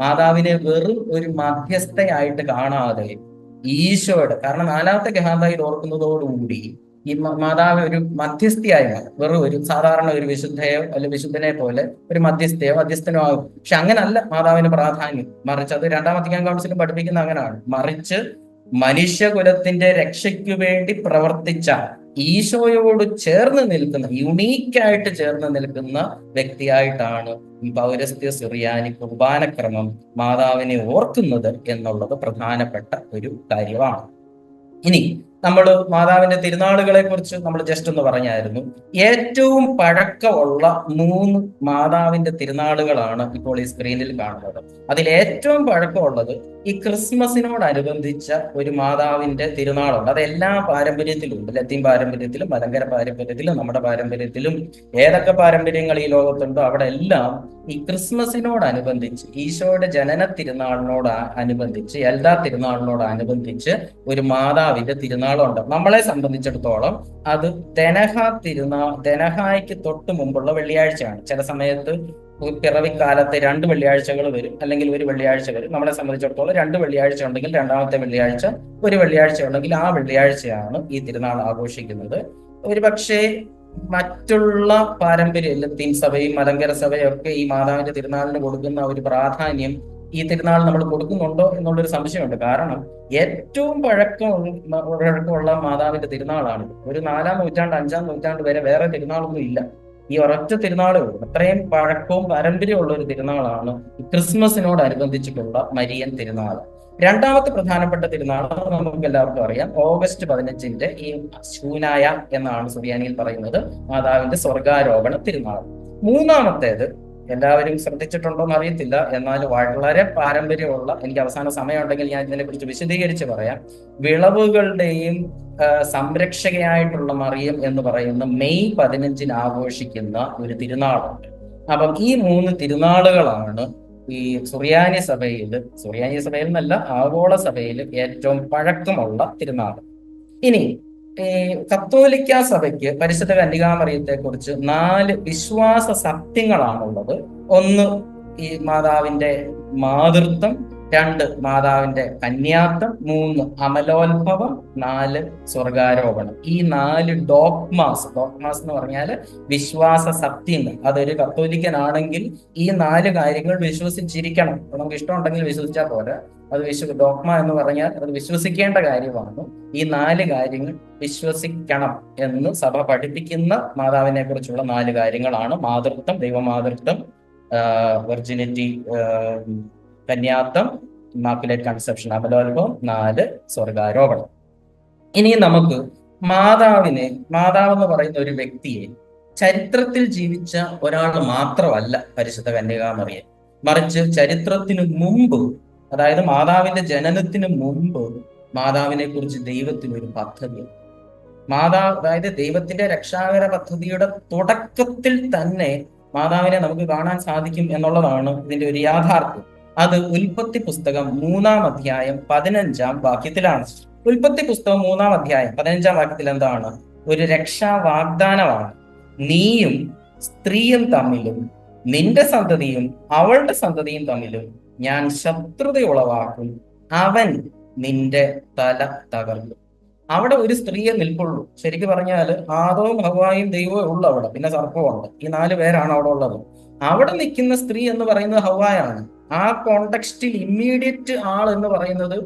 മാതാവിനെ വെറും ഒരു മധ്യസ്ഥയായിട്ട് കാണാതെ ഈശോയുടെ, കാരണം നാലാമത്തെ ഗഹാന്തയിൽ ഓർക്കുന്നതോടുകൂടി ഈ മാതാവ് ഒരു മധ്യസ്ഥയായി മാറും. വെറും ഒരു സാധാരണ ഒരു വിശുദ്ധയോ അല്ലെങ്കിൽ വിശുദ്ധനെ പോലെ ഒരു മധ്യസ്ഥനോ ആകും. പക്ഷെ അങ്ങനല്ല മാതാവിന് പ്രാധാന്യം. മറിച്ച് അത് രണ്ടാം വത്തിക്കാൻ കൗൺസിലും പഠിപ്പിക്കുന്ന അങ്ങനെയാണ്. മറിച്ച് മനുഷ്യകുലത്തിന്റെ രക്ഷയ്ക്കു വേണ്ടി പ്രവർത്തിച്ച ഈശോയോട് ചേർന്ന് നിൽക്കുന്ന, യുണീക്കായിട്ട് ചേർന്ന് നിൽക്കുന്ന വ്യക്തിയായിട്ടാണ് പൗരസ്ത്യ സുറിയാനി കുർബാനക്രമം മാതാവിനെ ഓർക്കുന്നത് എന്നുള്ളത് പ്രധാനപ്പെട്ട ഒരു കാര്യമാണ്. ഇനി നമ്മൾ മാതാവിന്റെ തിരുനാളുകളെ കുറിച്ച് നമ്മൾ ജസ്റ്റ് ഒന്ന് പറഞ്ഞായിരുന്നു. ഏറ്റവും പഴക്കമുള്ള 3 മാതാവിന്റെ തിരുനാളുകളാണ് ഇപ്പോൾ ഈ സ്ക്രീനിൽ കാണുന്നത്. അതിൽ ഏറ്റവും പഴക്കമുള്ളത് ഈ ക്രിസ്മസിനോടനുബന്ധിച്ച ഒരു മാതാവിന്റെ തിരുനാളുണ്ട്. അത് എല്ലാ പാരമ്പര്യത്തിലും ഉണ്ട്. ലത്തീൻ പാരമ്പര്യത്തിലും മലങ്കര പാരമ്പര്യത്തിലും നമ്മുടെ പാരമ്പര്യത്തിലും ഏതൊക്കെ പാരമ്പര്യങ്ങൾ ഈ ലോകത്തുണ്ടോ അവിടെ എല്ലാം ഈ ക്രിസ്മസിനോടനുബന്ധിച്ച്, ഈശോയുടെ ജനന തിരുനാളിനോട് അനുബന്ധിച്ച്, എല്ലാ തിരുനാളിനോടനുബന്ധിച്ച് ഒരു മാതാവിന്റെ തിരുനാളുണ്ട്. നമ്മളെ സംബന്ധിച്ചിടത്തോളം അത് ദനഹായ്ക്ക് തൊട്ട് മുമ്പുള്ള വെള്ളിയാഴ്ചയാണ്. ചില സമയത്ത് പിറവിക്കാലത്ത് 2 വെള്ളിയാഴ്ചകൾ വരും, അല്ലെങ്കിൽ ഒരു വെള്ളിയാഴ്ച വരും. നമ്മളെ സംബന്ധിച്ചിടത്തോളം 2 വെള്ളിയാഴ്ച ഉണ്ടെങ്കിൽ രണ്ടാമത്തെ വെള്ളിയാഴ്ച, ഒരു വെള്ളിയാഴ്ച ഉണ്ടെങ്കിൽ ആ വെള്ളിയാഴ്ചയാണ് ഈ തിരുനാൾ ആഘോഷിക്കുന്നത്. ഒരു പക്ഷേ മറ്റുള്ള പാരമ്പര്യം, ലത്തീൻ സഭയും മലങ്കര സഭയും ഒക്കെ ഈ മാതാവിന്റെ തിരുനാളിന് കൊടുക്കുന്ന ഒരു പ്രാധാന്യം ഈ തിരുനാൾ നമ്മൾ കൊടുക്കുന്നുണ്ടോ എന്നുള്ളൊരു സംശയമുണ്ട്. കാരണം ഏറ്റവും പഴക്കമുള്ള മാതാവിന്റെ തിരുനാളാണ്. ഒരു 4-ാം നൂറ്റാണ്ട് 5-ാം നൂറ്റാണ്ട് വരെ വേറെ തിരുനാളൊന്നും ഇല്ല. ഈ ഒരൊറ്റ തിരുനാളേ ഉള്ളൂ. അത്രയും പഴക്കവും പാരമ്പര്യമുള്ള ഒരു തിരുനാളാണ് ക്രിസ്മസിനോടനുബന്ധിച്ചിട്ടുള്ള മരിയൻ തിരുനാൾ. രണ്ടാമത്തെ പ്രധാനപ്പെട്ട തിരുനാൾ നമുക്ക് എല്ലാവർക്കും അറിയാം. ഓഗസ്റ്റ് 15 ഈ ശൂനായ എന്നാണ് സുറിയാനിയിൽ പറയുന്നത്, മാതാവിന്റെ സ്വർഗാരോപണ തിരുനാൾ. മൂന്നാമത്തേത് എല്ലാവരും ശ്രദ്ധിച്ചിട്ടുണ്ടോ എന്ന് അറിയത്തില്ല, എന്നാൽ വളരെ പാരമ്പര്യമുള്ള, എനിക്ക് അവസാന സമയം ഉണ്ടെങ്കിൽ ഞാൻ ഇതിനെ കുറിച്ച് വിശദീകരിച്ച് പറയാം. വിളവുകളുടെയും സംരക്ഷകയായിട്ടുള്ള മറിയം എന്ന് പറയുന്ന മെയ് 15 ആഘോഷിക്കുന്ന ഒരു തിരുനാളുണ്ട്. അപ്പം ഈ 3 തിരുനാളുകളാണ് ഈ സുറിയാനി സഭയിൽ എന്നല്ല, ആഗോള സഭയിൽ ഏറ്റവും പഴക്കമുള്ള തിരുനാൾ. ഇനി ഈ കത്തോലിക്ക സഭയ്ക്ക് പരിശുദ്ധ കന്യകാമറിയത്തെ കുറിച്ച് 4 വിശ്വാസ സത്യങ്ങളാണുള്ളത്. 1 ഈ മാതാവിന്റെ മാതൃത്വം, 2 മാതാവിന്റെ കന്യാത്വം, 3 അമലോത്ഭവം, 4 സ്വർഗാരോപണം. ഈ 4 ഡോഗ്മാസ് എന്ന് പറഞ്ഞാൽ വിശ്വാസ സത്യങ്ങൾ. അതൊരു കത്തോലിക്കനാണെങ്കിൽ ഈ 4 കാര്യങ്ങൾ വിശ്വസിച്ചിരിക്കണം. നമുക്ക് ഇഷ്ടമുണ്ടെങ്കിൽ വിശ്വസിച്ചാൽ പോരാ, അത് ഡോഗ്മ എന്ന് പറഞ്ഞാൽ അത് വിശ്വസിക്കേണ്ട കാര്യമാണ്. ഈ 4 കാര്യങ്ങൾ വിശ്വസിക്കണം എന്ന് സഭ പഠിപ്പിക്കുന്ന മാതാവിനെ കുറിച്ചുള്ള 4 കാര്യങ്ങളാണ് മാതൃത്വം, ദൈവമാതൃത്വം, വെർജിനിറ്റി, കന്യാത്വം, ഇമാക്കുലേറ്റ് കൺസെപ്ഷൻ, അമലോത്ഭവം, 4 സ്വർഗാരോപണം. ഇനി നമുക്ക് മാതാവെന്ന് പറയുന്ന ഒരു വ്യക്തിയെ ചരിത്രത്തിൽ ജീവിച്ച ഒരാൾ മാത്രമല്ല പരിശുദ്ധ കന്യകാമറിയം. മറിച്ച് ചരിത്രത്തിന് മുമ്പ്, അതായത് മാതാവിന്റെ ജനനത്തിന് മുമ്പ് മാതാവിനെ കുറിച്ച് ദൈവത്തിന് ഒരു പദ്ധതി, അതായത് ദൈവത്തിന്റെ രക്ഷാകര പദ്ധതിയുടെ തുടക്കത്തിൽ തന്നെ മാതാവിനെ നമുക്ക് കാണാൻ സാധിക്കും എന്നുള്ളതാണ് ഇതിന്റെ ഒരു യാഥാർത്ഥ്യം. അത് ഉൽപ്പത്തി പുസ്തകം 3-ാം അധ്യായം 15-ാം വാക്യത്തിലാണ്. ഉൽപ്പത്തി പുസ്തകം 3-ാം അധ്യായം 15-ാം വാക്യത്തിൽ എന്താണ്? ഒരു രക്ഷാ വാഗ്ദാനമാണ്. നീയും സ്ത്രീയും തമ്മിലും നിന്റെ സന്തതിയും അവളുടെ സന്തതിയും തമ്മിലും ഞാൻ ശത്രുത ഉളവാക്കും, അവൻ നിന്റെ തല തകർക്കും. അവിടെ ഒരു സ്ത്രീയെ നിൽപ്പുള്ളൂ. ശരിക്കും പറഞ്ഞാൽ ആദവും ഹവ്വായും ദൈവവും ഉള്ളു അവിടെ, പിന്നെ സർപ്പമുണ്ട്. ഈ 4 പേരാണ് അവിടെ ഉള്ളത്. അവിടെ നിൽക്കുന്ന സ്ത്രീ എന്ന് പറയുന്നത് ഹവ്വായാണ്. ആ കോണ്ടെക്സ്റ്റിൽ ഇമ്മീഡിയറ്റ് ആൾ എന്ന് പറയുന്നത്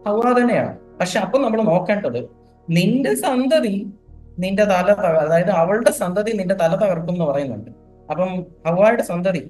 ഹവ്വ തന്നെയാണ്. പക്ഷെ അപ്പൊ നമ്മൾ നോക്കേണ്ടത്, നിന്റെ സന്തതി നിന്റെ തല അതായത് അവളുടെ സന്തതി നിന്റെ തല തകർക്കും എന്ന് പറയുന്നുണ്ട്. അപ്പം ഹവ്വായുടെ സന്തതി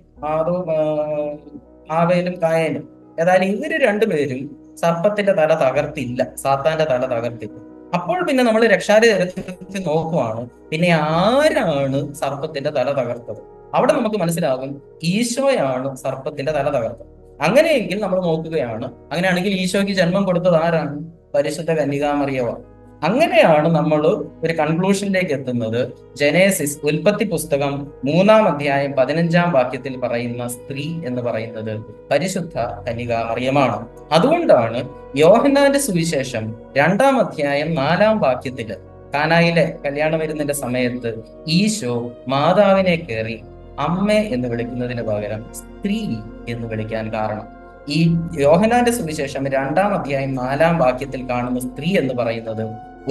ആവേലും കായേലും, ഏതായാലും ഇവര് 2 പേരും സർപ്പത്തിന്റെ തല തകർത്തില്ല, സാത്താന്റെ തല തകർത്തില്ല. അപ്പോൾ പിന്നെ നമ്മൾ രക്ഷാരി ചരിത്രത്തിൽ നോക്കുവാണ്, പിന്നെ ആരാണ് സർപ്പത്തിന്റെ തല തകർത്തത്? അവിടെ നമുക്ക് മനസ്സിലാകും ഈശോയാണ് സർപ്പത്തിന്റെ തല തകർത്തത്. അങ്ങനെയെങ്കിൽ നമ്മൾ നോക്കുകയാണ്, അങ്ങനെയാണെങ്കിൽ ഈശോയ്ക്ക് ജന്മം കൊടുത്തത് ആരാണ്? പരിശുദ്ധ കന്യകാമറിയമാണ്. അങ്ങനെയാണ് നമ്മൾ ഒരു കൺക്ലൂഷനിലേക്ക് എത്തുന്നത്. ജനേസിസ്, ഉൽപ്പത്തി പുസ്തകം 3-ാം അധ്യായം 15-ാം വാക്യത്തിൽ പറയുന്ന സ്ത്രീ എന്ന് പറയുന്നത് പരിശുദ്ധ കന്യകാമറിയമാണ്. അതുകൊണ്ടാണ് യോഹന്നാന്റെ സുവിശേഷം 2-ാം അധ്യായം 4-ാം വാക്യത്തില് കാനായിലെ കല്യാണ വിരുന്നിന്റെ സമയത്ത് ഈശോ മാതാവിനെ കയറി അമ്മ എന്ന് വിളിക്കുന്നതിന് പകരം സ്ത്രീ എന്ന് വിളിക്കാൻ കാരണം. ഈ യോഹന്നാന്റെ സുവിശേഷം 2-ാം അധ്യായം 4-ാം വാക്യത്തിൽ കാണുന്ന സ്ത്രീ എന്ന് പറയുന്നത്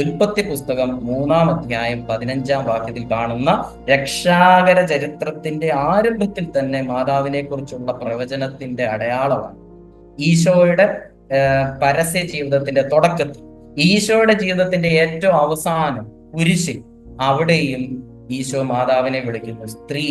ഉൽപ്പത്തി പുസ്തകം 3-ാം അധ്യായം 15-ാം വാക്യത്തിൽ കാണുന്ന രക്ഷാകര ചരിത്രത്തിന്റെ ആരംഭത്തിൽ തന്നെ മാതാവിനെ കുറിച്ചുള്ള പ്രവചനത്തിന്റെ അടയാളമാണ്. ഈശോയുടെ പരസ്യ ജീവിതത്തിന്റെ തുടക്കത്തിൽ, ഈശോയുടെ ജീവിതത്തിന്റെ ഏറ്റവും അവസാനം കുരിശിൽ, അവിടെയും ഈശോ മാതാവിനെ വിളിക്കുന്നു, സ്ത്രീ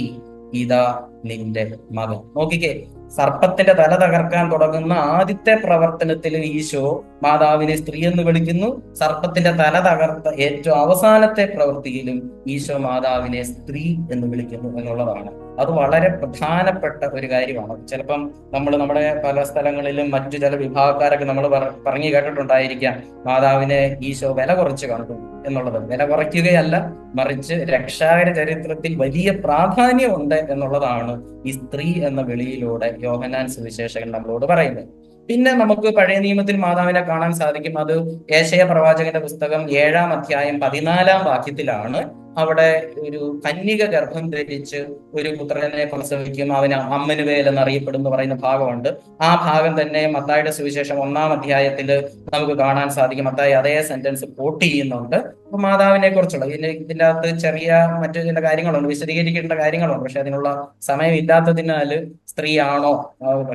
ഇതാ നിന്റെ മകൻ. നോക്കിക്കേ, സർപ്പത്തിന്റെ തല തകർക്കാൻ തുടങ്ങുന്ന ആദ്യത്തെ പ്രവർത്തനത്തിൽ ഈശോ മാതാവിനെ സ്ത്രീ എന്ന് വിളിക്കുന്നു. സർപ്പത്തിന്റെ തല തകർത്ത ഏറ്റവും അവസാനത്തെ പ്രവൃത്തിയിലും ഈശോ മാതാവിനെ സ്ത്രീ എന്ന് വിളിക്കുന്നു എന്നുള്ളതാണ്. അത് വളരെ പ്രധാനപ്പെട്ട ഒരു കാര്യമാണ്. ചിലപ്പം നമ്മൾ നമ്മുടെ പല സ്ഥലങ്ങളിലും മറ്റു ചില വിഭാഗക്കാരൊക്കെ നമ്മൾ പറഞ്ഞു കേട്ടിട്ടുണ്ടായിരിക്കാം, മാതാവിനെ ഈശോ വില കുറച്ച് കണ്ടു എന്നുള്ളത്. വില കുറയ്ക്കുകയല്ല, മറിച്ച് രക്ഷാകര ചരിത്രത്തിൽ വലിയ പ്രാധാന്യമുണ്ട് എന്നുള്ളതാണ് ഈ സ്ത്രീ എന്ന വിളിയിലൂടെ യോഹന്നാൻ സുവിശേഷകൻ നമ്മളോട് പറയുന്നത്. പിന്നെ നമുക്ക് പഴയ നിയമത്തിൽ മാതാവിനെ കാണാൻ സാധിക്കും. അത് യേശയ്യാ പ്രവാചകന്റെ പുസ്തകം 7-ാം അധ്യായം 14-ാം വാക്യത്തിലാണ്. അവിടെ ഒരു കന്യക ഗർഭം ധരിച്ച് ഒരു പുത്രനെ പ്രസവിക്കും, അവന് അമ്മനുവേൽ എന്നറിയപ്പെടുന്നു പറയുന്ന ഭാഗമുണ്ട്. ആ ഭാഗം തന്നെ മത്തായിയുടെ സുവിശേഷം 1-ാം അധ്യായത്തിൽ നമുക്ക് കാണാൻ സാധിക്കും. മത്തായി അതേ സെന്റൻസ് കോട്ട് ചെയ്യുന്നുണ്ട്. അപ്പൊ മാതാവിനെ കുറിച്ചുള്ള ഇതിൻ്റെ അകത്ത് ചെറിയ മറ്റു ചില കാര്യങ്ങളുണ്ട്, വിശദീകരിക്കേണ്ട കാര്യങ്ങളുണ്ട്. പക്ഷെ അതിനുള്ള സമയം ഇല്ലാത്തതിനാല് സ്ത്രീയാണോ,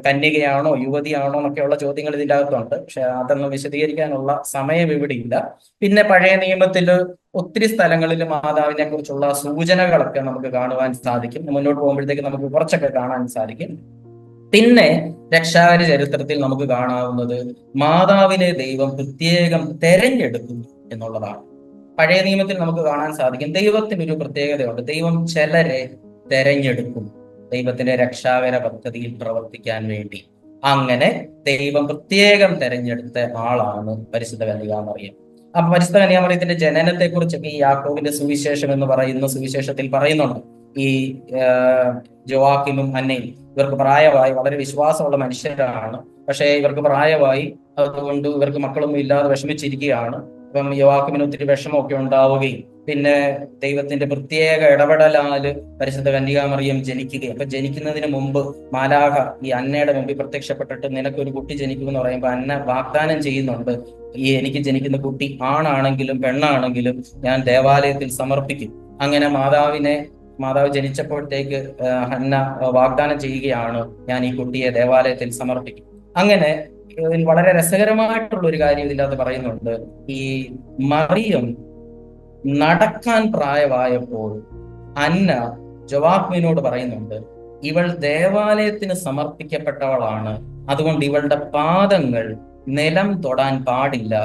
കന്യകയാണോ, യുവതിയാണോ എന്നൊക്കെയുള്ള ചോദ്യങ്ങൾ ഇതിൻ്റെ അകത്തുണ്ട്. പക്ഷെ അതൊന്നും വിശദീകരിക്കാനുള്ള സമയം ഇവിടെ ഇല്ല. പിന്നെ പഴയ നിയമത്തില് ഒത്തിരി സ്ഥലങ്ങളിൽ മാതാവിനെ കുറിച്ചുള്ള സൂചനകളൊക്കെ നമുക്ക് കാണുവാൻ സാധിക്കും. മുന്നോട്ട് പോകുമ്പോഴത്തേക്ക് നമുക്ക് കുറച്ചൊക്കെ കാണാൻ സാധിക്കും. പിന്നെ രക്ഷാകര ചരിത്രത്തിൽ നമുക്ക് കാണാവുന്നത് മാതാവിനെ ദൈവം പ്രത്യേകം തെരഞ്ഞെടുക്കുന്നു എന്നുള്ളതാണ്. പഴയ നിയമത്തിൽ നമുക്ക് കാണാൻ സാധിക്കും, ദൈവത്തിനൊരു പ്രത്യേകതയുണ്ട്. ദൈവം ചിലരെ തെരഞ്ഞെടുക്കും ദൈവത്തിന്റെ രക്ഷാകര പദ്ധതിയിൽ പ്രവർത്തിക്കാൻ വേണ്ടി. അങ്ങനെ ദൈവം പ്രത്യേകം തെരഞ്ഞെടുത്ത ആളാണ് പരിശുദ്ധ കന്യകാമറിയം. അപ്പൊ പരിശുദ്ധ കന്യാമറിയത്തിന്റെ ജനനത്തെ കുറിച്ചൊക്കെ ഈ യാക്കോബിന്റെ സുവിശേഷം എന്ന് പറയുന്ന സുവിശേഷത്തിൽ പറയുന്നുണ്ട്. ഈ ജോവാക്കിനും അന്നയും ഇവർക്ക് പ്രായമായി, വളരെ വിശ്വാസമുള്ള മനുഷ്യരാണ്. പക്ഷേ ഇവർക്ക് പ്രായമായി, അതുകൊണ്ട് ഇവർക്ക് മക്കളൊന്നും ഇല്ലാതെ വിഷമിച്ചിരിക്കുകയാണ്. ഇപ്പം യോവാക്കിന് ഒത്തിരി വിഷമമൊക്കെ ഉണ്ടാവുകയും പിന്നെ ദൈവത്തിന്റെ പ്രത്യേക ഇടപെടലാല് പരിശുദ്ധ കന്യകാമറിയം ജനിക്കുകയും, അപ്പൊ ജനിക്കുന്നതിന് മുമ്പ് മാലാഖ ഈ അന്നയുടെ മുമ്പിൽ പ്രത്യക്ഷപ്പെട്ടിട്ട് നിനക്കൊരു കുട്ടി ജനിക്കുമെന്ന് പറയുമ്പോൾ അന്ന വാഗ്ദാനം ചെയ്യുന്നുണ്ട്, ഈ എനിക്ക് ജനിക്കുന്ന കുട്ടി ആണാണെങ്കിലും പെണ്ണാണെങ്കിലും ഞാൻ ദേവാലയത്തിൽ സമർപ്പിക്കും. അങ്ങനെ മാതാവ് ജനിച്ചപ്പോഴത്തേക്ക് ഹന്ന വാഗ്ദാനം ചെയ്യുകയാണ്, ഞാൻ ഈ കുട്ടിയെ ദേവാലയത്തിൽ സമർപ്പിക്കും. അങ്ങനെ വളരെ രസകരമായിട്ടുള്ള ഒരു കാര്യം ഇതിനകത്ത് പറയുന്നുണ്ട്. ഈ മറിയം നടക്കാൻ പ്രായമായപ്പോൾ അന്ന ജോവാക്കിനോട് പറയുന്നുണ്ട്, ഇവൾ ദേവാലയത്തിന് സമർപ്പിക്കപ്പെട്ടവളാണ്, അതുകൊണ്ട് ഇവളുടെ പാദങ്ങൾ നിലം തൊടാൻ പാടില്ല,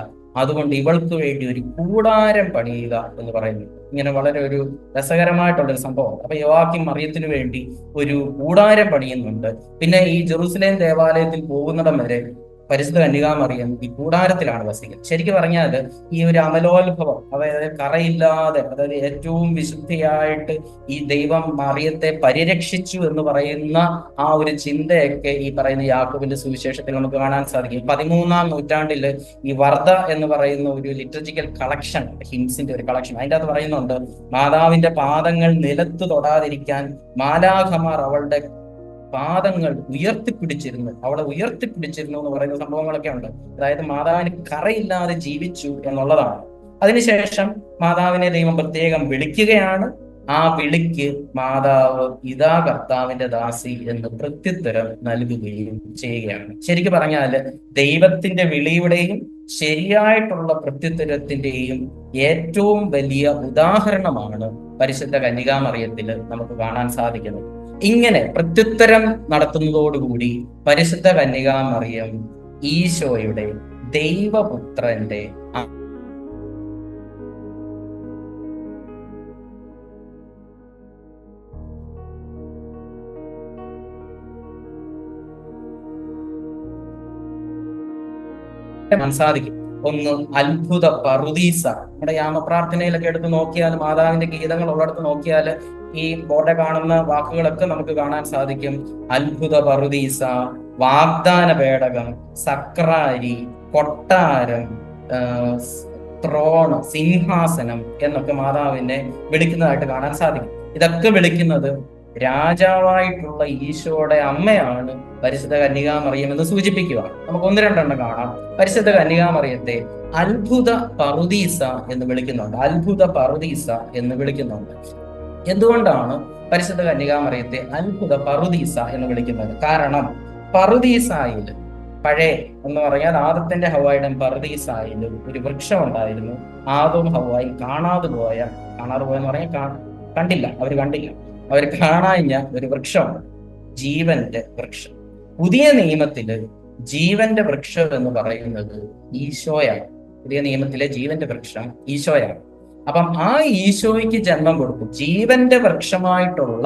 അതുകൊണ്ട് ഇവൾക്ക് വേണ്ടി ഒരു കൂടാരം പണിയുക എന്ന് പറയുന്നു. ഇങ്ങനെ വളരെ ഒരു രസകരമായിട്ടുള്ളൊരു സംഭവം. അപ്പൊ യോവാക്കിം മറിയത്തിന് വേണ്ടി ഒരു കൂടാരം പണിയുന്നുണ്ട്. പിന്നെ ഈ ജെറുസലേം ദേവാലയത്തിൽ പോകുന്നിടം വരെ പരിശുദ്ധ കന്യകാമറിയം ഈ കൂടാരത്തിലാണ് വസിക്കുന്നത്. ശരിക്കും പറഞ്ഞാൽ ഈ ഒരു അമലോത്ഭവം, അതായത് കറയില്ലാതെ, അതായത് ഏറ്റവും വിശുദ്ധിയായിട്ട് ഈ ദൈവം മറിയത്തെ പരിരക്ഷിച്ചു എന്ന് പറയുന്ന ആ ഒരു ചിന്തയൊക്കെ ഈ പറയുന്ന യാക്കോബിന്റെ സുവിശേഷത്തിൽ നമുക്ക് കാണാൻ സാധിക്കും. 13-ാം നൂറ്റാണ്ടിൽ ഈ വർദ്ധ എന്ന് പറയുന്ന ഒരു ലിറ്റർജിക്കൽ കളക്ഷൻ, ഹിംസിന്റെ ഒരു കളക്ഷൻ, അതിൻ്റെ അകത്ത് പറയുന്നുണ്ട്, മാതാവിന്റെ പാദങ്ങൾ നിലത്ത് തൊടാതിരിക്കാൻ മാലാഖമാർ അവളുടെ പാദങ്ങൾ ഉയർത്തിപ്പിടിച്ചിരുന്നു, അവളെ ഉയർത്തിപ്പിടിച്ചിരുന്നു എന്ന് പറയുന്ന സംഭവങ്ങളൊക്കെ ഉണ്ട്. അതായത് മാതാവിന് കറയില്ലാതെ ജീവിച്ചു എന്നുള്ളതാണ്. അതിനുശേഷം മാതാവിനെ ദൈവം പ്രത്യേകം വിളിക്കുകയാണ്. ആ വിളിക്ക് മാതാവ് ഇതാ കർത്താവിന്റെ ദാസി എന്ന് പ്രത്യുത്തരം നൽകുകയും ചെയ്യുകയാണ്. ശരിക്കും പറഞ്ഞാല് ദൈവത്തിന്റെ വിളിയുടെയും ശരിയായിട്ടുള്ള പ്രത്യുത്തരത്തിന്റെയും ഏറ്റവും വലിയ ഉദാഹരണമാണ് പരിശുദ്ധ കന്യകാമറിയത്തിൽ നമുക്ക് കാണാൻ സാധിക്കുന്നത്. ഇങ്ങനെ പ്രത്യുത്തരം നടത്തുന്നതോടുകൂടി പരിശുദ്ധ കന്യകാമറിയം ഈശോയുടെ ദൈവപുത്രന്റെ സാധിക്കും. ഒന്ന് അത്ഭുത പറുദീസ. നമ്മുടെ യാമപ്രാർത്ഥനയിലൊക്കെ എടുത്ത് നോക്കിയാൽ, മാതാവിന്റെ ഗീതങ്ങൾ ഉള്ളിടത്ത് നോക്കിയാൽ ഈ ബോർഡ് കാണുന്ന വാക്കുകളൊക്കെ നമുക്ക് കാണാൻ സാധിക്കും. അത്ഭുത പറുദീസ, വാഗ്ദാന പേടകം, സക്രാരി, കൊട്ടാരം, ത്രോണ്, സിംഹാസനം എന്നൊക്കെ മാതാവിനെ വിളിക്കുന്നതായിട്ട് കാണാൻ സാധിക്കും. ഇതൊക്കെ വിളിക്കുന്നത് രാജാവായിട്ടുള്ള ഈശോയുടെ അമ്മയാണ് പരിശുദ്ധ കന്യകാമറിയം എന്ന് സൂചിപ്പിക്കുക. നമുക്ക് ഒന്ന് രണ്ടെണ്ണം കാണാം. പരിശുദ്ധ കന്യകാമറിയത്തെ അത്ഭുത പറുദീസ എന്ന് വിളിക്കുന്നുണ്ട്. അത്ഭുത പറുദീസ എന്ന് വിളിക്കുന്നുണ്ട്. എന്തുകൊണ്ടാണ് പരിശുദ്ധ കന്യകാമറിയത്തെ അത്ഭുത പറുദീസ എന്ന് വിളിക്കുന്നത്? കാരണം പറുദീസായിൽ, പഴയ എന്ന് പറഞ്ഞാൽ ആദത്തിന്റെ ഹവ്വായുടെ പറുദീസായിൽ ഒരു വൃക്ഷം ഉണ്ടായിരുന്നു. ആദവും ഹവ്വായും കാണാതെ പോയെന്ന് പറഞ്ഞാൽ കണ്ടില്ല, അവർ കാണാഞ്ഞ ഒരു വൃക്ഷമാണ്, ജീവന്റെ വൃക്ഷം. പുതിയ നിയമത്തില് ജീവന്റെ വൃക്ഷം എന്ന് പറയുന്നത് ഈശോയാണ്. പുതിയ നിയമത്തിലെ ജീവന്റെ വൃക്ഷം ഈശോയാണ്. അപ്പം ആ ഈശോയ്ക്ക് ജന്മം കൊടുക്കും, ജീവന്റെ വൃക്ഷമായിട്ടുള്ള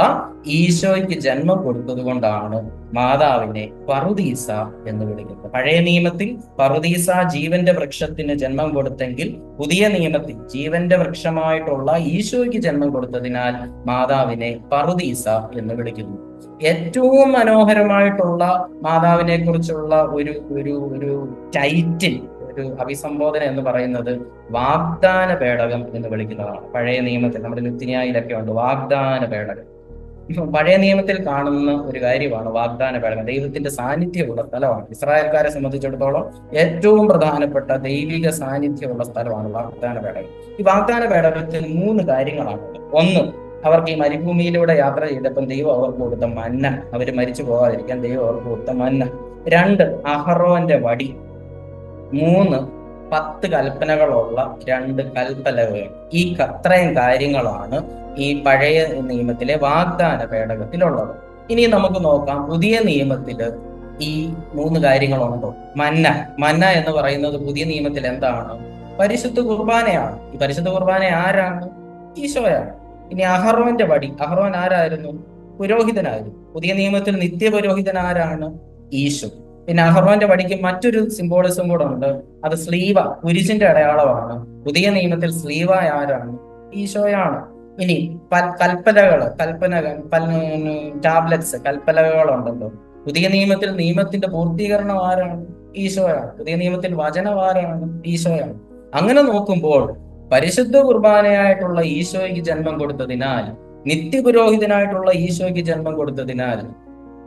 ഈശോയ്ക്ക് ജന്മം കൊടുത്തത് കൊണ്ടാണ് മാതാവിനെ പറുദീസ എന്ന് വിളിക്കുന്നത്. പഴയ നിയമത്തിൽ പറുദീസ ജീവന്റെ വൃക്ഷത്തിന് ജന്മം കൊടുത്തെങ്കിൽ പുതിയ നിയമത്തിൽ ജീവന്റെ വൃക്ഷമായിട്ടുള്ള ഈശോയ്ക്ക് ജന്മം കൊടുത്തതിനാൽ മാതാവിനെ പറുദീസ എന്ന് വിളിക്കുന്നു. ഏറ്റവും മനോഹരമായിട്ടുള്ള മാതാവിനെ കുറിച്ചുള്ള ഒരു ഒരു ഒരു ടൈറ്റിൽ, ഒരു അഭിസംബോധന എന്ന് പറയുന്നത് വാഗ്ദാന പേടകം എന്ന് വിളിക്കുന്നതാണ്. പഴയ നിയമത്തിൽ നമ്മുടെ ലുത്തിനിയായിലൊക്കെ ഉണ്ട് വാഗ്ദാന പേടകം. പഴയ നിയമത്തിൽ കാണുന്ന ഒരു കാര്യമാണ് വാഗ്ദാന പേടകം. ദൈവത്തിന്റെ സാന്നിധ്യമുള്ള സ്ഥലമാണ്. ഇസ്രായേൽക്കാരെ സംബന്ധിച്ചിടത്തോളം ഏറ്റവും പ്രധാനപ്പെട്ട ദൈവിക സാന്നിധ്യമുള്ള സ്ഥലമാണ് വാഗ്ദാന പേടകം. ഈ വാഗ്ദാന പേടകത്തിൽ 3 കാര്യങ്ങളാണുള്ളത്. ഒന്ന്, അവർക്ക് ഈ മരുഭൂമിയിലൂടെ യാത്ര ചെയ്തപ്പം ദൈവം അവർക്ക് കൊടുത്ത മന്ന, അവർ മരിച്ചു പോകാതിരിക്കാൻ ദൈവം അവർക്ക് കൊടുത്ത മന്ന. 2, അഹറോന്റെ വടി. 3, 10 കൽപ്പനകളുള്ള 2 കൽപ്പലകൾ. ഈ അത്രയും കാര്യങ്ങളാണ് ഈ പഴയ നിയമത്തിലെ വാഗ്ദാന പേടകത്തിലുള്ളത്. ഇനി നമുക്ക് നോക്കാം പുതിയ നിയമത്തില് ഈ 3 കാര്യങ്ങളുണ്ടോ? മന്ന എന്ന് പറയുന്നത് പുതിയ നിയമത്തിൽ എന്താണ്? പരിശുദ്ധ കുർബാനയാണ്. ഈ പരിശുദ്ധ കുർബാന ആരാണ്? ഈശോയാണ്. ഇനി അഹറോന്റെ വടി, അഹറോൻ ആരായിരുന്നു? പുരോഹിതനായിരുന്നു. പുതിയ നിയമത്തിൽ നിത്യപുരോഹിതൻ ആരാണ്? ഈശോ. പിന്നെ അഹറോന്റെ വടിക്ക് മറ്റൊരു സിംബോളിസം കൂടെ ഉണ്ട്, അത് സ്ലീവ, കുരിശിന്റെ അടയാളമാണ്. പുതിയ നിയമത്തിൽ സ്ലീവ ആരാണ്? ഈശോയാണ്. ഇനി ടാബ്ലറ്റ്സ്, കൽപ്പലകളുണ്ടല്ലോ. പുതിയ നിയമത്തിൽ നിയമത്തിന്റെ പൂർത്തീകരണം ആരാണ്? ഈശോയാണ്. പുതിയ നിയമത്തിൽ വചനം ആരാണ്? ഈശോയാണ്. അങ്ങനെ നോക്കുമ്പോൾ പരിശുദ്ധ കുർബാനയായിട്ടുള്ള ഈശോയ്ക്ക് ജന്മം കൊടുത്തതിനാൽ, നിത്യപുരോഹിതനായിട്ടുള്ള ഈശോയ്ക്ക് ജന്മം കൊടുത്തതിനാൽ,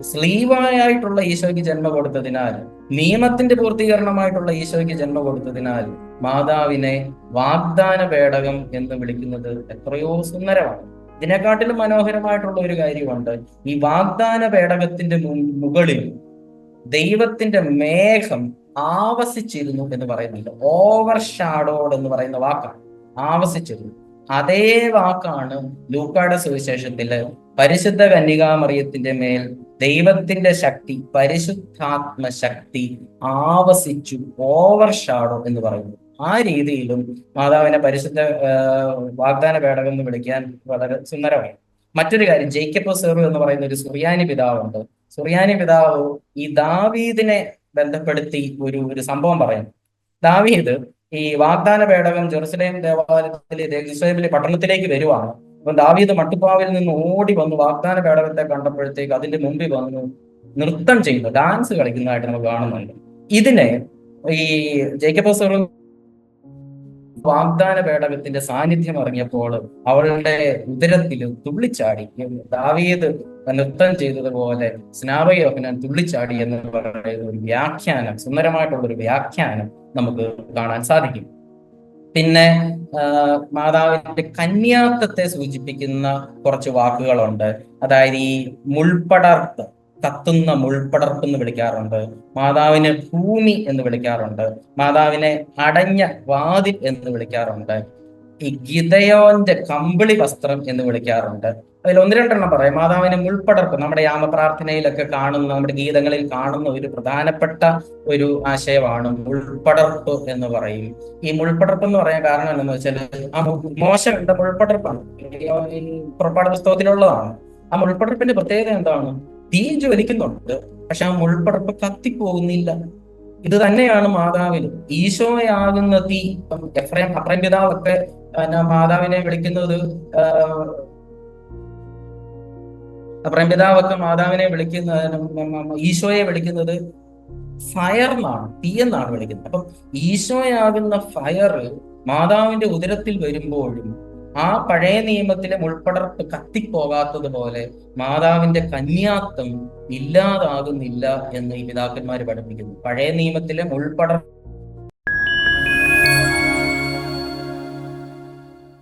സ്ലീവായിട്ടുള്ള ഈശോയ്ക്ക് ജന്മം കൊടുത്തതിനാൽ, നിയമത്തിന്റെ പൂർത്തീകരണമായിട്ടുള്ള ഈശോയ്ക്ക് ജന്മം കൊടുത്തതിനാൽ മാതാവിനെ വാഗ്ദാന പേടകം എന്ന് വിളിക്കുന്നത് എത്രയോ സുന്ദരമാണ്. ഇതിനെക്കാട്ടിലും മനോഹരമായിട്ടുള്ള ഒരു കാര്യമുണ്ട്. ഈ വാഗ്ദാന പേടകത്തിന്റെ മുകളിൽ ദൈവത്തിന്റെ മേഘം ആവസിച്ചിരുന്നു എന്ന് പറയുന്നുണ്ട്. ഓവർ ഷാഡോഡ് എന്ന് പറയുന്ന വാക്കാണ് ആവസിച്ചിരുന്നു. അതേ വാക്കാണ് ലൂക്കായുടെ സുവിശേഷത്തില് പരിശുദ്ധ കന്യകാമറിയത്തിന്റെ മേൽ ദൈവത്തിന്റെ ശക്തി, പരിശുദ്ധാത്മ ശക്തി ആവസിച്ചു, ഓവർ ഷാഡോ എന്ന് പറയുന്നു. ആ രീതിയിലും മാതാവിനെ പരിശുദ്ധ വാഗ്ദാന പേടകം എന്ന് വിളിക്കാൻ വളരെ സുന്ദരമായി. മറ്റൊരു കാര്യം, ജേക്കബ് സെറു എന്ന് പറയുന്ന ഒരു സുറിയാനി പിതാവുണ്ട്. സുറിയാനി പിതാവ് ഈ ദാവീദിനെ ബന്ധപ്പെടുത്തി ഒരു സംഭവം പറയുന്നു. ദാവീദ് ഈ വാഗ്ദാന പേടകം ജെറുസലേം ജെറുസലേമിലെ പട്ടണത്തിലേക്ക് വരുവാണ്. അപ്പൊ ദാവീദ് മട്ടുപ്പാവിൽ നിന്ന് ഓടി വന്നു വാഗ്ദാന പേടകത്തെ കണ്ടപ്പോഴത്തേക്ക് അതിന്റെ മുമ്പിൽ വന്നു നൃത്തം ചെയ്യുന്നു, ഡാൻസ് കളിക്കുന്നതായിട്ട് നമുക്ക് കാണുന്നുണ്ട്. ഇതിനെ ഈ ജേക്കബ് സെറു വാഗ്ദാന പേടകത്തിന്റെ സാന്നിധ്യം അറിഞ്ഞപ്പോൾ അവളുടെ ഉദരത്തിൽ തുള്ളിച്ചാടി. ദാവീദ് നൃത്തം ചെയ്തതുപോലെ സ്നാപകയോഹന്നാൻ തുള്ളിച്ചാടി എന്ന് പറയുന്ന ഒരു വ്യാഖ്യാനം, സുന്ദരമായിട്ടുള്ള ഒരു വ്യാഖ്യാനം നമുക്ക് കാണാൻ സാധിക്കും. പിന്നെ മാതാവിന്റെ കന്യാത്വത്തെ സൂചിപ്പിക്കുന്ന കുറച്ച് വാക്കുകളുണ്ട്. അതായത് ഈ മുൾപ്പടർപ്പ്, കത്തുന്ന മുൾപ്പടർപ്പ് എന്ന് വിളിക്കാറുണ്ട്. മാതാവിനെ ഭൂമി എന്ന് വിളിക്കാറുണ്ട്. മാതാവിനെ അടഞ്ഞ വാതിൽ എന്ന് വിളിക്കാറുണ്ട്. ഈ ഗിദയോന്റെ കമ്പിളി വസ്ത്രം എന്ന് വിളിക്കാറുണ്ട്. അതിൽ 1-2 പറയാം. മാതാവിനെ മുൾപ്പടർപ്പ്, നമ്മുടെ യാമപ്രാർത്ഥനയിലൊക്കെ കാണുന്ന, നമ്മുടെ ഗീതങ്ങളിൽ കാണുന്ന ഒരു പ്രധാനപ്പെട്ട ഒരു ആശയമാണ് മുൾപ്പടർപ്പ് എന്ന് പറയും. ഈ മുൾപ്പടർപ്പ് എന്ന് പറയാൻ കാരണം എന്താണെന്ന് വെച്ചാൽ, ആ മോശ കണ്ട മുൾപ്പടർപ്പാണ്, പുറപ്പാട് പുസ്തകത്തിലുള്ളതാണ്. ആ മുൾപ്പടർപ്പിന്റെ പ്രത്യേകത എന്താണ്? തീ ജ്വലിക്കുന്നുണ്ട്, പക്ഷെ ആ മുൾപ്പടർപ്പ് കത്തിപ്പോകുന്നില്ല. ഇത് തന്നെയാണ് മാതാവിന് ഈശോയാകുന്ന തീ. എഫ്രൈം പിതാവൊക്കെ മാതാവിനെ വിളിക്കുന്നത്, മാതാവിനെ വിളിക്കുന്ന, ഈശോയെ വിളിക്കുന്നത് ഫയർ എന്നാണ്, തീ എന്നാണ് വിളിക്കുന്നത്. അപ്പം ഈശോയാകുന്ന ഫയർ മാതാവിന്റെ ഉദരത്തിൽ വരുമ്പോഴും ആ പഴയ നിയമത്തിലെ മുൾപ്പടർപ്പ് കത്തിപ്പോകാത്തത് പോലെ മാതാവിന്റെ കന്യാത്വം ഇല്ലാതാകുന്നില്ല എന്ന് ഈ പിതാക്കന്മാർ പഠിപ്പിക്കുന്നു. പഴയ നിയമത്തിലെ മുൾപ്പടർപ്പ്